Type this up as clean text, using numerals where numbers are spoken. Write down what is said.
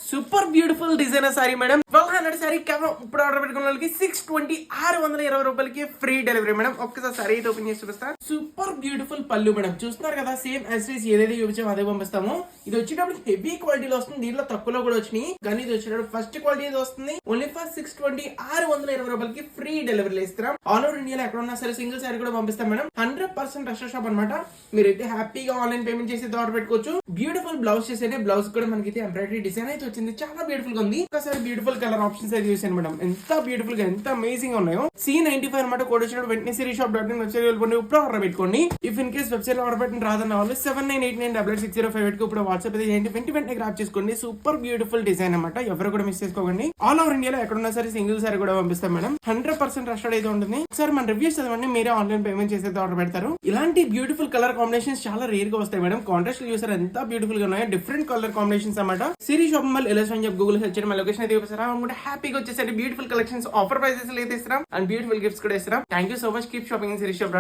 Super beautiful designer sorry madam 1200 sorry కేవలం ఇప్పుడు order పెట్టుకున్న వాళ్ళకి 620 620 రూపాయలకి ఫ్రీ డెలివరీ మేడం. ఒక్కసారి సారీ అయితే ఓపెన్ చేసి చూపిస్తా. సూపర్ బ్యూటిఫుల్ పళ్ళు మేడం, చూస్తున్నారు కదా సేమ్ యాజ్ ఏదైతే చూపించామో అదే పంపిస్తాము. ఇది వచ్చేటప్పుడు హెవీ క్వాలిటీలో వస్తుంది, దీంట్లో తక్కువలో కూడా వచ్చినాయి, కానీ ఇది వచ్చేటప్పుడు ఫస్ట్ క్వాలిటీ వస్తుంది. ఓన్లీ ఫర్ 620 620 రూపాయలకి ఫ్రీ డెలివరీ ఇస్తాం. ఆల్ ఓవర్ ఇండియాలో ఎక్కడ ఉన్నా సరే సింగిల్ సారీ కూడా పంపిస్తాం మేడం. 100% ట్రస్ట్ షాప్ అనమాట. మీరైతే హ్యాపీగా ఆన్లైన్ పేమెంట్ చేసి ఆర్డర్ పెట్టుకోవచ్చు. బ్యూటిఫుల్ బ్లౌజ్ చేసేనే బ్లౌజ్ కూడా మనకి ఎంబ్రాయిడరీ డిజైన్ అయితే వచ్చింది, చాలా బ్యూటిఫుల్ గా ఉంది. ఒకసారి బ్యూటిఫుల్ కలర్ ఆప్షన్స్ అయితే చూసాను మేడం, ఎంత బ్యూటిఫుల్ గా ఎంత అమేజింగ్ ఉన్నాయో. C95 అనమాట కోడ్ వచ్చినప్పుడు వెంటనే సిరీషాప్.in వెబ్సైట్ వెళ్ళిపోండి, ఇప్పుడు ఆర్డర్ పెట్టుకోండి. ఇఫ్ ఇన్ కేస్ వెబ్సైట్ లో ఆర్డర్ పెట్టిన రాదన్న వాళ్ళు 7989886058 కు ఇప్పుడు వాట్సాప్ అయితే చేయండి, వెంటనే గ్రాప్ చేసుకోండి. సూపర్ బ్యూటిఫుల్ డిజైన్ అనమాట, ఎవరు కూడా మిస్ చేసుకోకండి. ఆల్ ఓవర్ ఇండియాలో ఎక్కడున్నా సరే సింగిల్ సారీ కూడా పంపిస్తాం మేడం. 100% ట్రస్టెడ్ అయితే ఉంటుంది. ఒకసారి మన రివ్యూస్ చదవండి, మీరే ఆన్లైన్ పేమెంట్ చేసి ఆర్డర్ పెడతారు. ఇలాంటి బ్యూటిఫుల్ కలర్ కాంబినేషన్స్ చాలా రేర్ గా వస్తాయి మేడం. కాంట్రాస్ట్ చూసారు ఎంత బ్యూటిఫుల్ గా ఉన్నాయో, డిఫరెంట్ కలర్ కాంబినేషన్స్ అన్నమాట. సిరీస్ షాపింగ్ మాల్ ఎలా అని చెప్పి గూగుల్ సెర్చ్ చేయడం, లొకేషన్ అయితే చూపిస్తారా అనుకుంటే హ్యాపీగా వచ్చేసరికి బ్యూటిఫుల్ కలెక్షన్స్ ఆఫర్ ప్రైసెస్ అయితే ఇస్తాం అండ్ బ్యూటిఫుల్ గిఫ్ట్స్ కూడా ఇస్తాం. Thank you so much. Keep shopping in series shop.